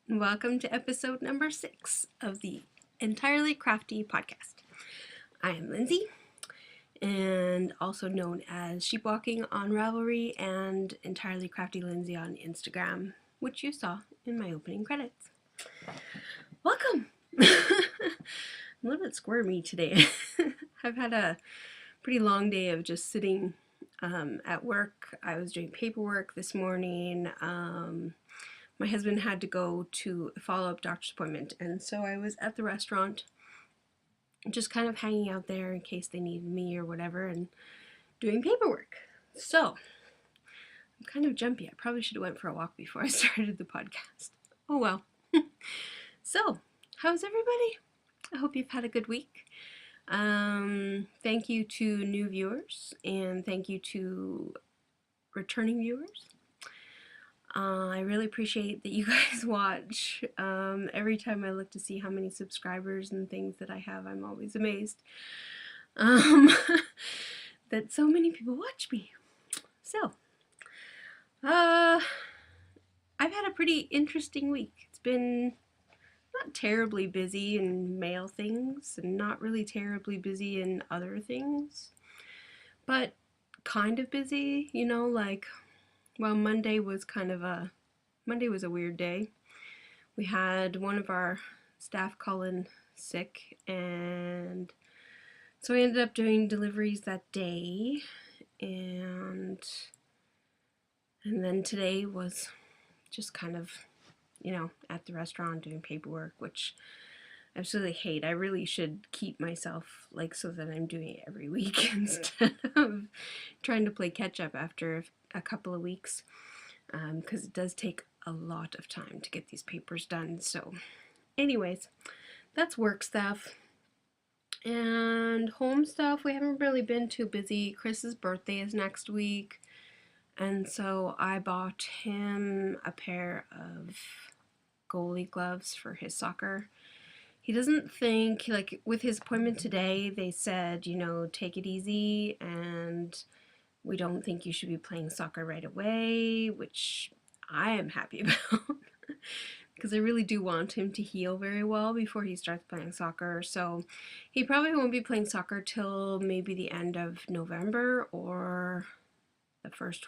Welcome to episode number 6 of the Entirely Crafty Podcast. I am Lindsay, and also known as Sheepwalking on Ravelry and Entirely Crafty Lindsay on Instagram, which you saw in my opening credits. Welcome! I'm a little bit squirmy today. I've had a pretty long day of just sitting at work. I was doing paperwork this morning. My husband had to go to a follow-up doctor's appointment, and so I was at the restaurant just kind of hanging out there in case they needed me or whatever, and doing paperwork. So I'm kind of jumpy. I probably should have went for a walk before I started the podcast. Oh well. So how's everybody? I hope you've had a good week. Thank you to new viewers, and thank you to returning viewers. I really appreciate that you guys watch. Every time I look to see how many subscribers and things that I have, I'm always amazed that so many people watch me. So, I've had a pretty interesting week. It's been not terribly busy in mail things and not really terribly busy in other things, but kind of busy, well, Monday was a weird day. We had one of our staff call in sick, and so I ended up doing deliveries that day, and then today was just kind of, at the restaurant doing paperwork, which I absolutely hate. I really should keep myself so that I'm doing it every week instead of trying to play catch up after a couple of weeks, because it does take a lot of time to get these papers done. So anyways, that's work stuff. And home stuff, we haven't really been too busy. Chris's birthday is next week, and so I bought him a pair of goalie gloves for his soccer. He doesn't think, with his appointment today, they said, take it easy, and we don't think you should be playing soccer right away, which I am happy about because I really do want him to heal very well before he starts playing soccer. So he probably won't be playing soccer till maybe the end of November or the first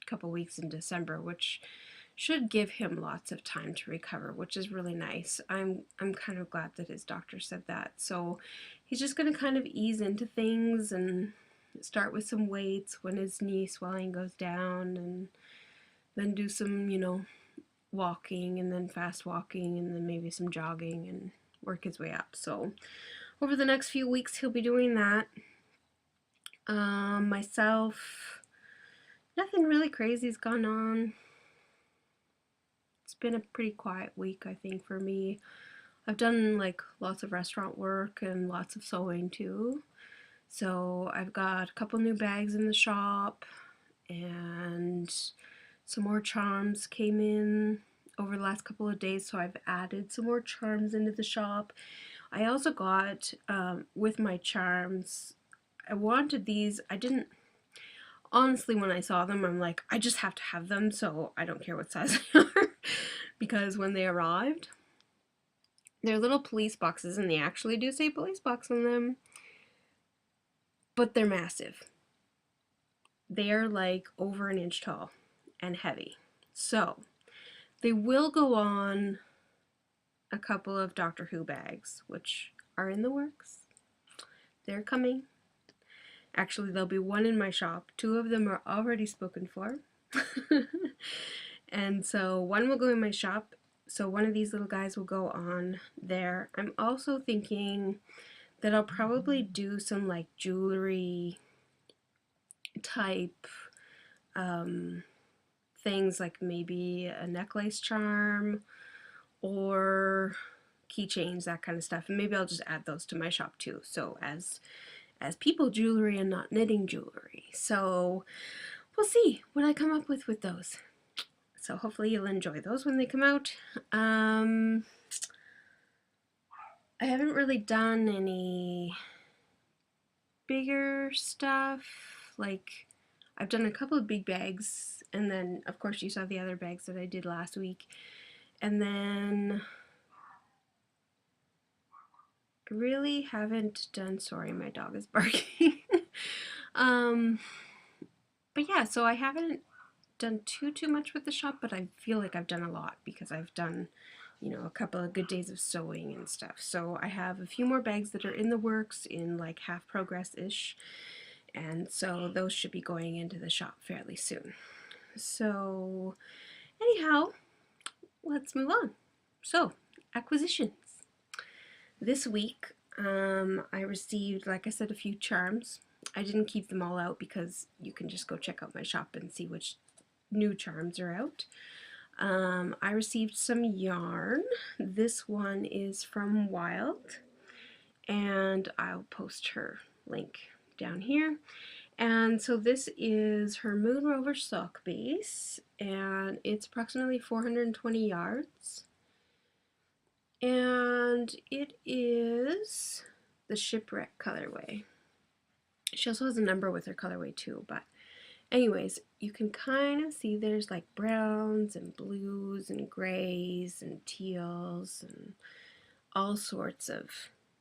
couple weeks in December, which should give him lots of time to recover, which is really nice. I'm kind of glad that his doctor said that. So he's just going to kind of ease into things and start with some weights when his knee swelling goes down, and then do some, walking, and then fast walking, and then maybe some jogging, and work his way up. So over the next few weeks he'll be doing that. Myself, nothing really crazy's gone on. It's been a pretty quiet week, I think, for me. I've done lots of restaurant work and lots of sewing too. So I've got a couple new bags in the shop, and some more charms came in over the last couple of days, so I've added some more charms into the shop. I also got, with my charms, I wanted these. I didn't, honestly, when I saw them, I'm like, I just have to have them, so I don't care what size they are, because when they arrived, they're little police boxes, and they actually do say police box on them, but they're massive. They are over an inch tall and heavy. So they will go on a couple of Doctor Who bags, which are in the works. They're coming. Actually, there'll be one in my shop. 2 of them are already spoken for. And so one will go in my shop. So one of these little guys will go on there. I'm also thinking that I'll probably do some jewelry type things, maybe a necklace charm or keychains, that kind of stuff. And maybe I'll just add those to my shop too, so as people jewelry and not knitting jewelry. So we'll see what I come up with those. So hopefully you'll enjoy those when they come out. I haven't really done any bigger stuff. I've done a couple of big bags, and then of course you saw the other bags that I did last week. And then I really haven't done, sorry, my dog is barking. But yeah, so I haven't done too much with the shop, but I feel like I've done a lot because I've done, a couple of good days of sewing and stuff. So I have a few more bags that are in the works, in like half progress-ish, and so those should be going into the shop fairly soon. So anyhow, let's move on. So, acquisitions. This week, I received, like I said, a few charms. I didn't keep them all out because you can just go check out my shop and see which new charms are out. I received some yarn. This one is from Wild, and I'll post her link down here. And so this is her Moon Rover sock base, and it's approximately 420 yards. And it is the Shipwreck colorway. She also has a number with her colorway too, but anyways, you can kind of see there's like browns and blues and grays and teals and all sorts of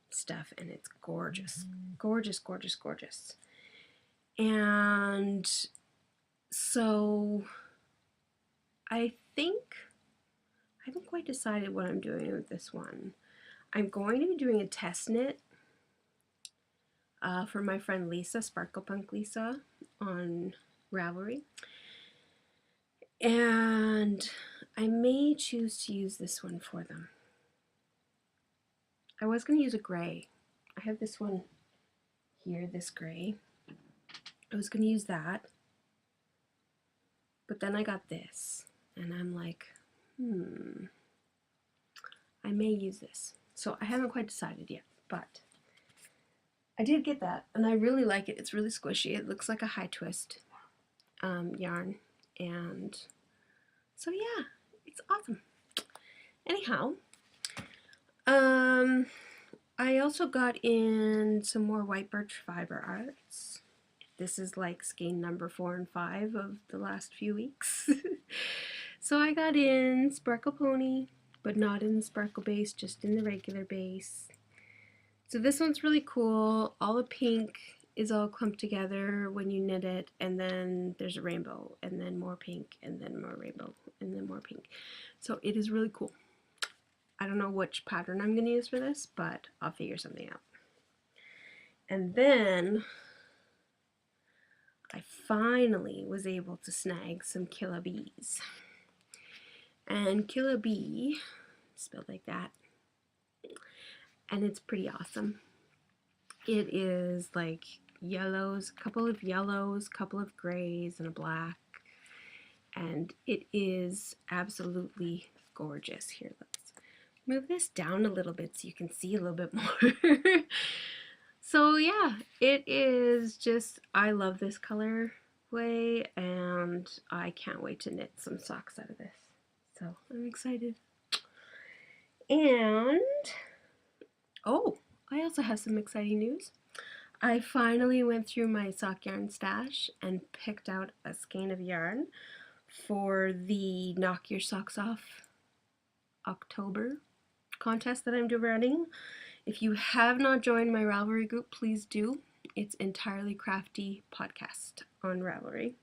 stuff, and it's gorgeous. Gorgeous, gorgeous, gorgeous. And so I haven't quite decided what I'm doing with this one. I'm going to be doing a test knit for my friend Lisa, Sparkle Punk Lisa, on Ravelry. And I may choose to use this one for them. I was going to use a gray. I have this one here, this gray. I was going to use that. But then I got this. And I'm like, I may use this. So I haven't quite decided yet, but I did get that, and I really like it. It's really squishy. It looks like a high twist yarn, and so yeah, it's awesome. Anyhow, I also got in some more white birch fiber arts. This is like skein number 4 and 5 of the last few weeks. So I got in Sparkle Pony, but not in the sparkle base, just in the regular base. So this one's really cool. All the pink is all clumped together when you knit it, and then there's a rainbow, and then more pink, and then more rainbow, and then more pink. So it is really cool. I don't know which pattern I'm going to use for this, but I'll figure something out. And then I finally was able to snag some Killa Bees. And Killa Bee, spelled like that, and it's pretty awesome. It is like yellows, a couple of yellows, a couple of grays, and a black, and it is absolutely gorgeous. Here, let's move this down a little bit so you can see a little bit more. So yeah, it is just, I love this colorway, and I can't wait to knit some socks out of this. So I'm excited. And oh, I also have some exciting news. I finally went through my sock yarn stash and picked out a skein of yarn for the Knock Your Socks Off October contest that I'm running. If you have not joined my Ravelry group, please do. It's Entirely Crafty Podcast on Ravelry.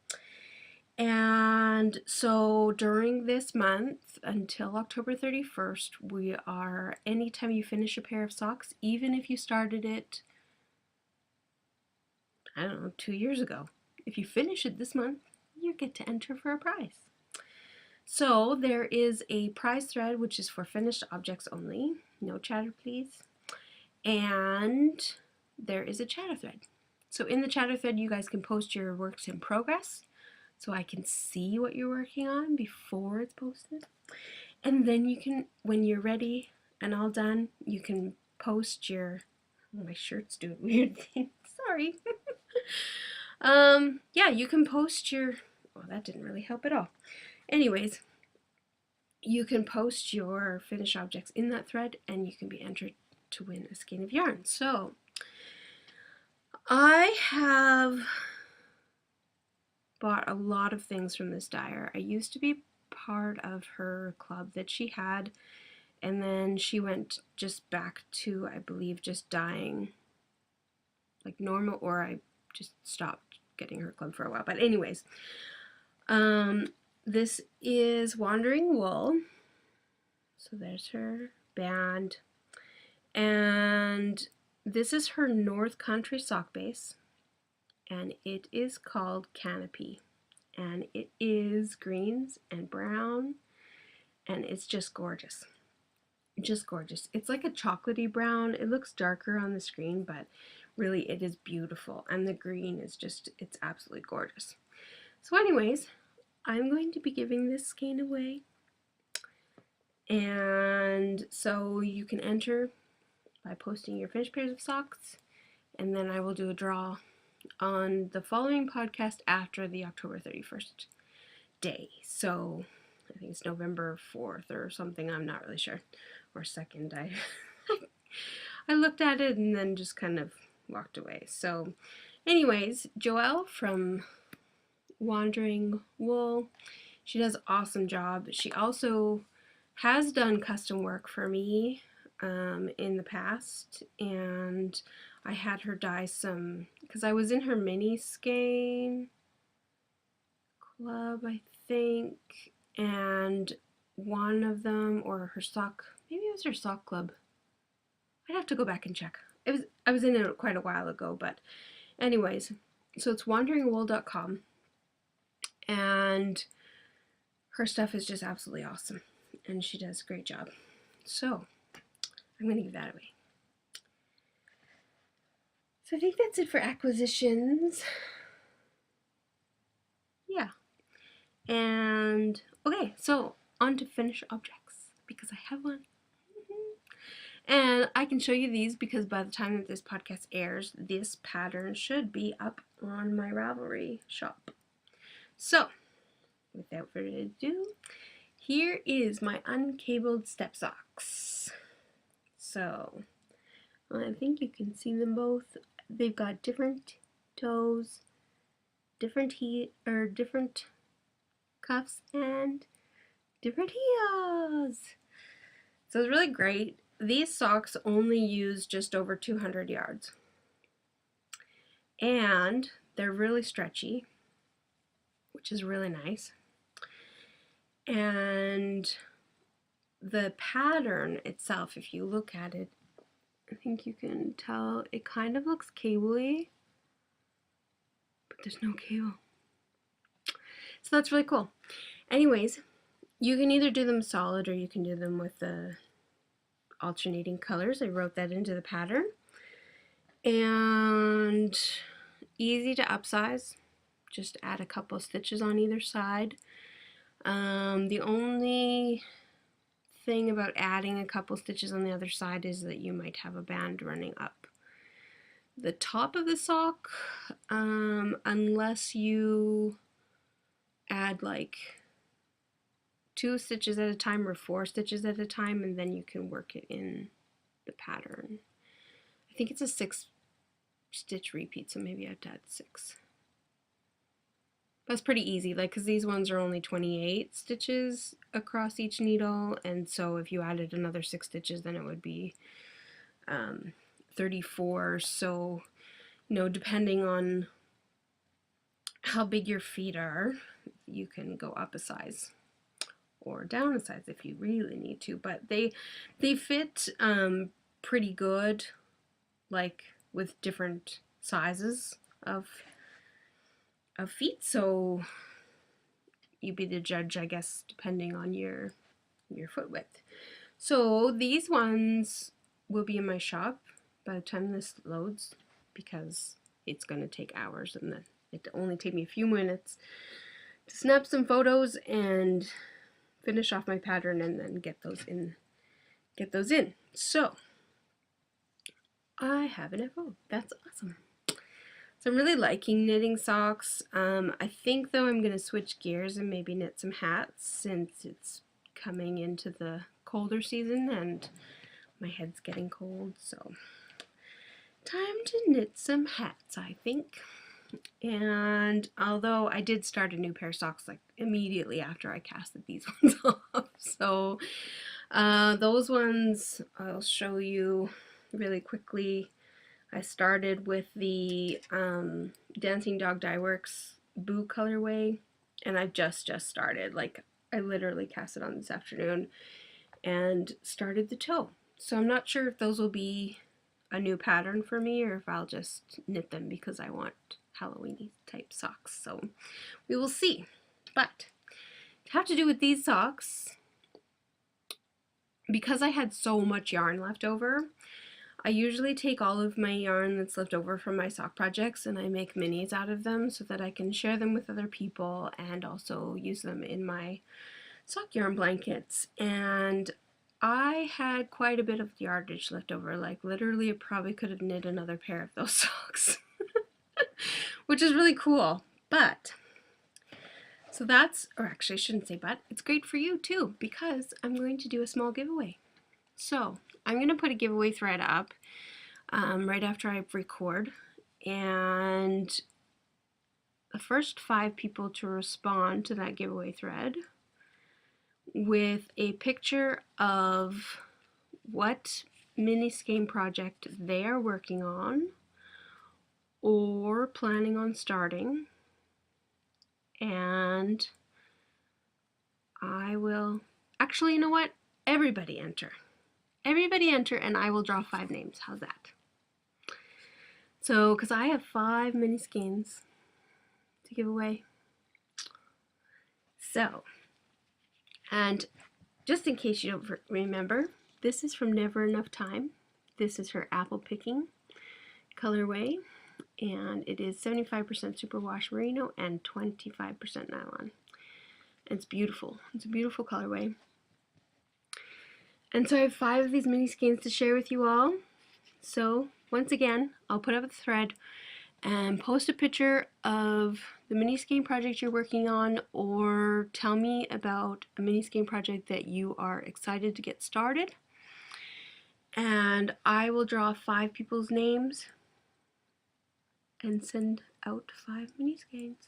And so during this month until October 31st, we are, anytime you finish a pair of socks, even if you started it, I don't know, 2 years ago, if you finish it this month, you get to enter for a prize. So there is a prize thread, which is for finished objects only. No chatter, please. And there is a chatter thread. So in the chatter thread, you guys can post your works in progress, so I can see what you're working on before it's posted. And then you can, when you're ready and all done, you can post your, oh, my shirt's doing weird things, sorry. Yeah, you can post your, well, that didn't really help at all. Anyways, you can post your finished objects in that thread, and you can be entered to win a skein of yarn. So I have bought a lot of things from this dyer. I used to be part of her club that she had, and then she went just back to, I believe, just dyeing like normal, or I just stopped getting her club for a while. But anyways, this is Wandering Wool. So there's her band. And this is her North Country sock base. And it is called Canopy. And it is greens and brown. And it's just gorgeous. Just gorgeous. It's like a chocolatey brown. It looks darker on the screen, but really it is beautiful. And the green is just, it's absolutely gorgeous. So anyways, I'm going to be giving this skein away. And so you can enter by posting your finished pairs of socks, and then I will do a draw on the following podcast after the October 31st day. So I think it's November 4th or something, I'm not really sure, or 2nd. I looked at it and then just kind of walked away. So anyways, Joelle from Wandering Wool, she does an awesome job. She also has done custom work for me in the past, and I had her dye some, because I was in her mini skein club, I think, and one of them, or her sock, maybe it was her sock club. I'd have to go back and check. I was in it quite a while ago, but anyways, so it's wanderingwool.com, and her stuff is just absolutely awesome, and she does a great job. So I'm going to give that away. So I think that's it for acquisitions. Yeah. And okay, so on to finished objects, because I have one. And I can show you these because by the time that this podcast airs, this pattern should be up on my Ravelry shop. So without further ado, here is my uncabled step socks. So I think you can see them both. They've got different toes, different cuffs, and different heels. So it's really great. These socks only use just over 200 yards. And they're really stretchy, which is really nice. And the pattern itself, if you look at it, I think you can tell it kind of looks cable-y, but there's no cable. So that's really cool. Anyways, you can either do them solid or you can do them with the alternating colors. I wrote that into the pattern. And easy to upsize. Just add a couple of stitches on either side. The only thing about adding a couple stitches on the other side is that you might have a band running up the top of the sock, unless you add like 2 stitches at a time or 4 stitches at a time, and then you can work it in the pattern. I think it's a 6 stitch repeat, so maybe I have to add 6. That's pretty easy, like, because these ones are only 28 stitches across each needle, and so if you added another 6 stitches, then it would be 34. So, you know, depending on how big your feet are, you can go up a size or down a size if you really need to. But they fit pretty good, like with different sizes of feet, so you be the judge, I guess, depending on your foot width. So these ones will be in my shop by the time this loads, because it's going to take hours, and then it only take me a few minutes to snap some photos and finish off my pattern and then get those in. So I have an FO. That's awesome. So I'm really liking knitting socks. I think though I'm going to switch gears and maybe knit some hats, since it's coming into the colder season and my head's getting cold. So time to knit some hats, I think. And although I did start a new pair of socks like immediately after I casted these ones off. So those ones I'll show you really quickly. I started with the Dancing Dog Dye Works Boo colorway, and I just started. Like, I literally cast it on this afternoon and started the toe. So I'm not sure if those will be a new pattern for me or if I'll just knit them because I want Halloween-y type socks. So we will see. But to have to do with these socks, because I had so much yarn left over, I usually take all of my yarn that's left over from my sock projects and I make minis out of them so that I can share them with other people and also use them in my sock yarn blankets. And I had quite a bit of yardage left over. Like, literally I probably could have knit another pair of those socks. Which is really cool. But so that's, or actually I shouldn't say but, it's great for you too because I'm going to do a small giveaway. So I'm going to put a giveaway thread up right after I record, and the first 5 people to respond to that giveaway thread with a picture of what mini skein project they are working on or planning on starting, and I will, actually, you know what? Everybody enter. Everybody enter and I will draw 5 names. How's that? So, because I have 5 mini skeins to give away. So, and just in case you don't remember, this is from Never Enough Time. This is her apple picking colorway, and it is 75% superwash merino and 25% nylon. It's beautiful. It's a beautiful colorway. And so I have 5 of these mini skeins to share with you all. So once again, I'll put up a thread and post a picture of the mini skein project you're working on, or tell me about a mini skein project that you are excited to get started. And I will draw 5 people's names and send out 5 mini skeins.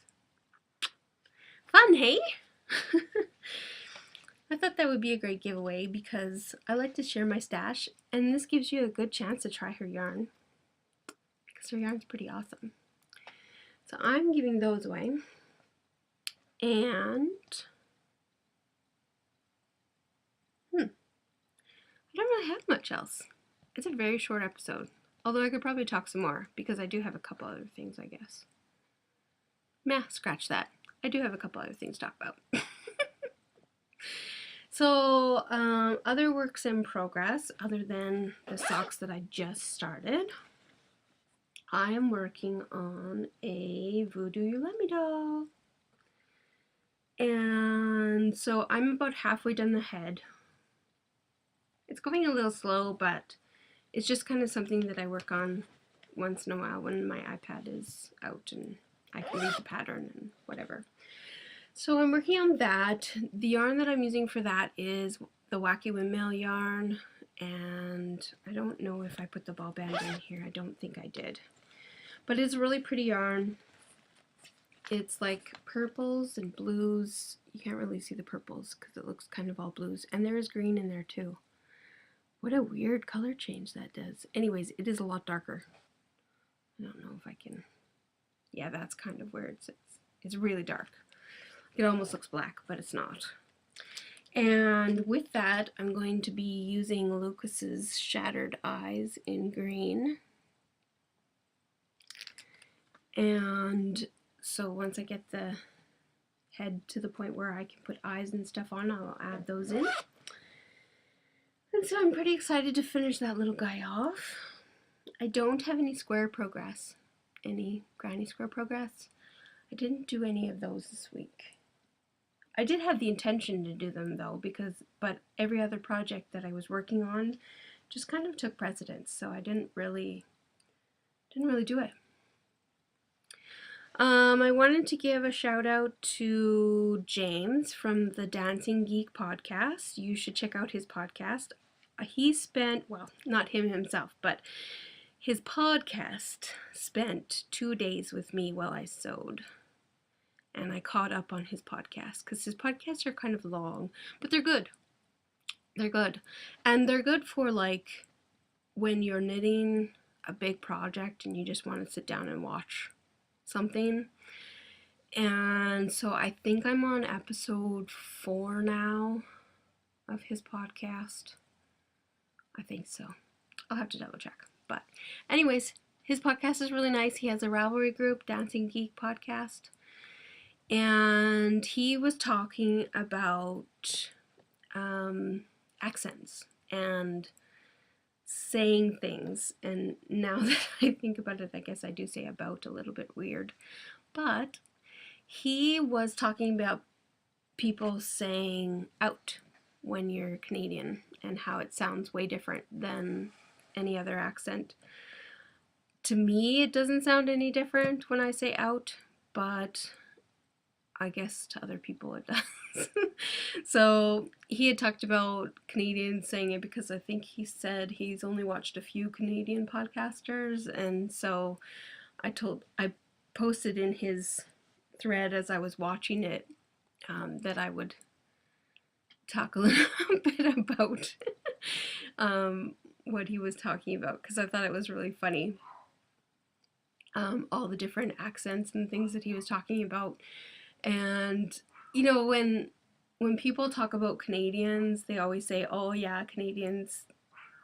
Fun, hey? I thought that would be a great giveaway because I like to share my stash, and this gives you a good chance to try her yarn because her yarn's pretty awesome. So I'm giving those away, and I don't really have much else. It's a very short episode, although I could probably talk some more because I do have a couple other things, I guess. Meh, scratch that. I do have a couple other things to talk about. So, other works in progress, other than the socks that I just started, I am working on a Voodoo You Let Me doll. And so I'm about halfway done the head. It's going a little slow, but it's just kind of something that I work on once in a while when my iPad is out and I can read the pattern and whatever. So I'm working on that. The yarn that I'm using for that is the Wacky Windmill yarn, and I don't know if I put the ball band in here. I don't think I did. But it's a really pretty yarn. It's like purples and blues. You can't really see the purples because it looks kind of all blues. And there is green in there too. What a weird color change that does. Anyways, it is a lot darker. I don't know if I can... Yeah, that's kind of where it sits. It's really dark. It almost looks black, but it's not. And with that, I'm going to be using Lucas's Shattered Eyes in green. And so once I get the head to the point where I can put eyes and stuff on, I'll add those in. And so I'm pretty excited to finish that little guy off. I don't have any square progress, any granny square progress. I didn't do any of those this week. I did have the intention to do them though, but every other project that I was working on just kind of took precedence, so I didn't really do it. I wanted to give a shout out to James from the Dancing Geek podcast. You should check out his podcast. He spent, well, not him himself, but his podcast spent 2 days with me while I sewed. And I caught up on his podcast because his podcasts are kind of long, but they're good. They're good. And they're good for like when you're knitting a big project and you just want to sit down and watch something. And so I think I'm on episode 4 now of his podcast. I think so. I'll have to double check. But anyways, his podcast is really nice. He has a Ravelry group, Dancing Geek Podcast. And he was talking about accents and saying things. And now that I think about it, I guess I do say about a little bit weird. But he was talking about people saying out when you're Canadian and how it sounds way different than any other accent. To me, it doesn't sound any different when I say out, but I guess to other people it does. So he had talked about Canadians saying it because I think he said he's only watched a few Canadian podcasters, and so I posted in his thread as I was watching it that I would talk a little bit about what he was talking about because I thought it was really funny. All the different accents and things that he was talking about. And, you know, when people talk about Canadians, they always say, oh yeah, Canadians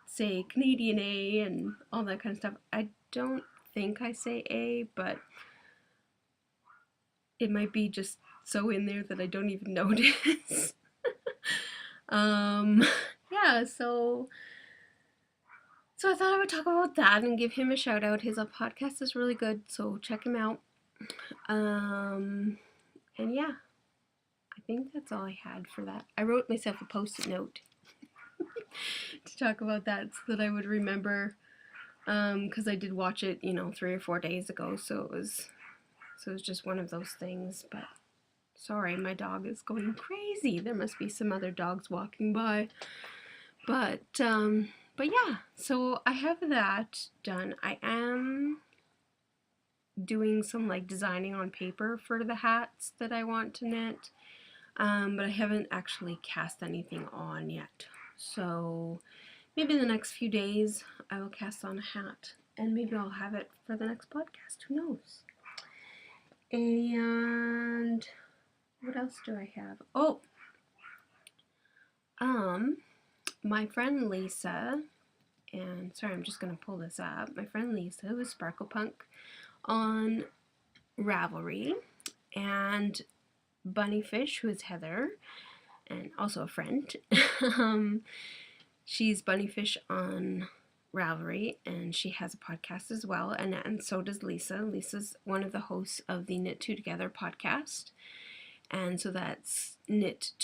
say Canadian A and all that kind of stuff. I don't think I say A, but it might be just so in there that I don't even notice. Yeah, so I thought I would talk about that and give him a shout out. His podcast is really good, so check him out. And yeah, I think that's all I had for that. I wrote myself a post-it note to talk about that so that I would remember, because I did watch it, 3 or 4 days ago, so it was just one of those things. But sorry, my dog is going crazy. There must be some other dogs walking by. But yeah, so I have that done. I am doing some like designing on paper for the hats that I want to knit, but I haven't actually cast anything on yet. So maybe in the next few days I will cast on a hat, and maybe I'll have it for the next podcast. Who knows? And what else do I have? Oh, my friend Lisa, and sorry, I'm just gonna pull this up. My friend Lisa, who is Sparkle Punk on Ravelry, and Bunnyfish, who is Heather, and also a friend. She's Bunnyfish on Ravelry, and she has a podcast as well, and so does Lisa. Lisa's one of the hosts of the Knit Two Together podcast, and so that's that's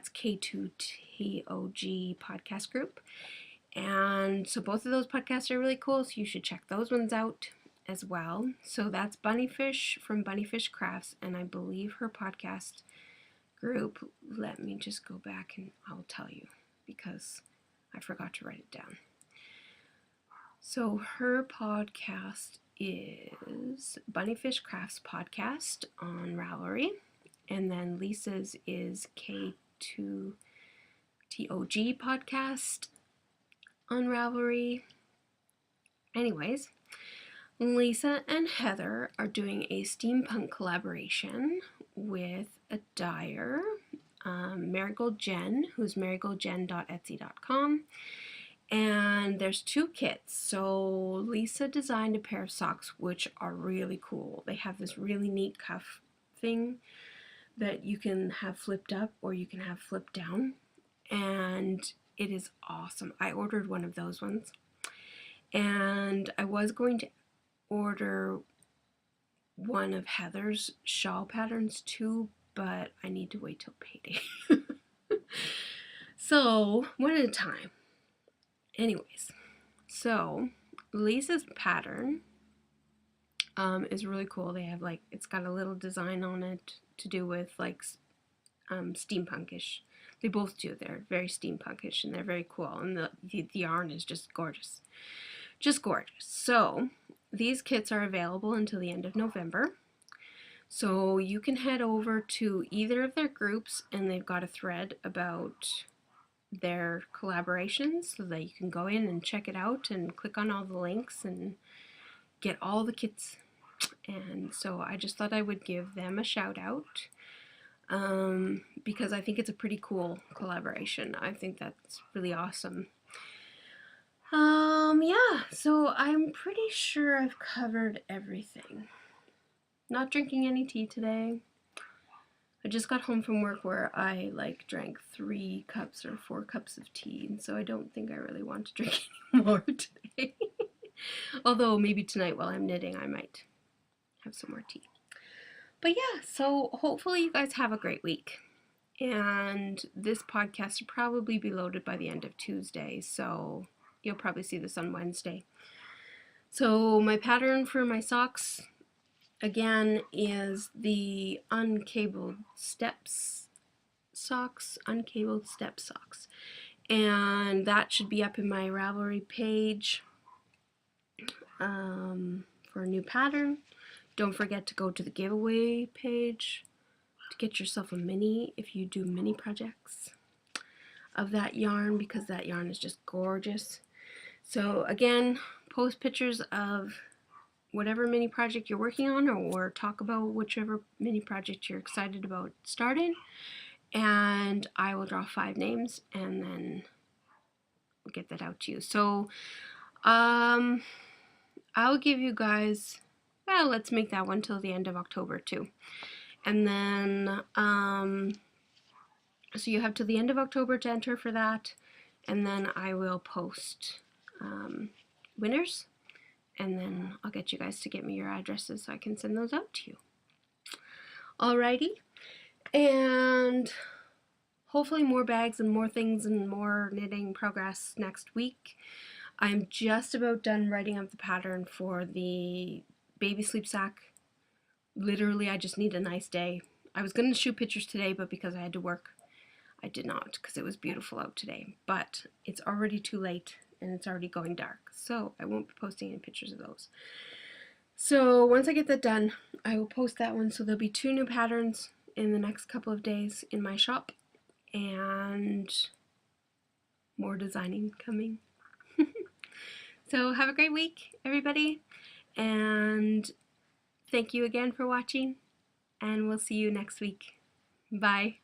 K2TOG podcast group. And so both of those podcasts are really cool, so you should check those ones out as well. So that's Bunnyfish from Bunnyfish Crafts, and I believe her podcast group, let me just go back and I'll tell you because I forgot to write it down. So her podcast is Bunnyfish Crafts Podcast on Ravelry, and then Lisa's is K2TOG Podcast on Ravelry. Anyways, Lisa and Heather are doing a steampunk collaboration with a dyer, Marigold Jen, who's marigoldjen.etsy.com. And there's 2 kits. So Lisa designed a pair of socks which are really cool. They have this really neat cuff thing that you can have flipped up or you can have flipped down, and it is awesome. I ordered one of those ones, and I was going to order one of Heather's shawl patterns too, but I need to wait till payday. So one at a time. Anyways, so Lisa's pattern is really cool. They have like, it's got a little design on it to do with like steampunkish, They both do. They're very steampunkish and they're very cool. And the yarn is just gorgeous. Just gorgeous. So these kits are available until the end of November. So you can head over to either of their groups and they've got a thread about their collaborations so that you can go in and check it out and click on all the links and get all the kits. And so I just thought I would give them a shout out. Because I think it's a pretty cool collaboration. I think that's really awesome. Yeah, so I'm pretty sure I've covered everything. Not drinking any tea today. I just got home from work where I drank 3 cups or 4 cups of tea, and so I don't think I really want to drink any more today. Although maybe tonight while I'm knitting I might have some more tea. But yeah, so hopefully you guys have a great week. And this podcast will probably be loaded by the end of Tuesday, so you'll probably see this on Wednesday. So my pattern for my socks, again, is the Uncabled Steps socks, Uncabled Step socks. And that should be up in my Ravelry page for a new pattern. Don't forget to go to the giveaway page to get yourself a mini if you do mini projects of that yarn, because that yarn is just gorgeous. So again, post pictures of whatever mini project you're working on, or talk about whichever mini project you're excited about starting, and I will draw 5 names and then we'll get that out to you. So I'll give you guys, well, let's make that one till the end of October too. And then, so you have till the end of October to enter for that. And then I will post winners. And then I'll get you guys to get me your addresses so I can send those out to you. Alrighty. And hopefully more bags and more things and more knitting progress next week. I'm just about done writing up the pattern for the baby sleep sack. Literally, I just need a nice day. I was going to shoot pictures today, but because I had to work, I did not, because it was beautiful out today. But it's already too late, and it's already going dark, so I won't be posting any pictures of those. So once I get that done, I will post that one. So there'll be 2 new patterns in the next couple of days in my shop, and more designing coming. So have a great week, everybody, and thank you again for watching, and we'll see you next week. Bye.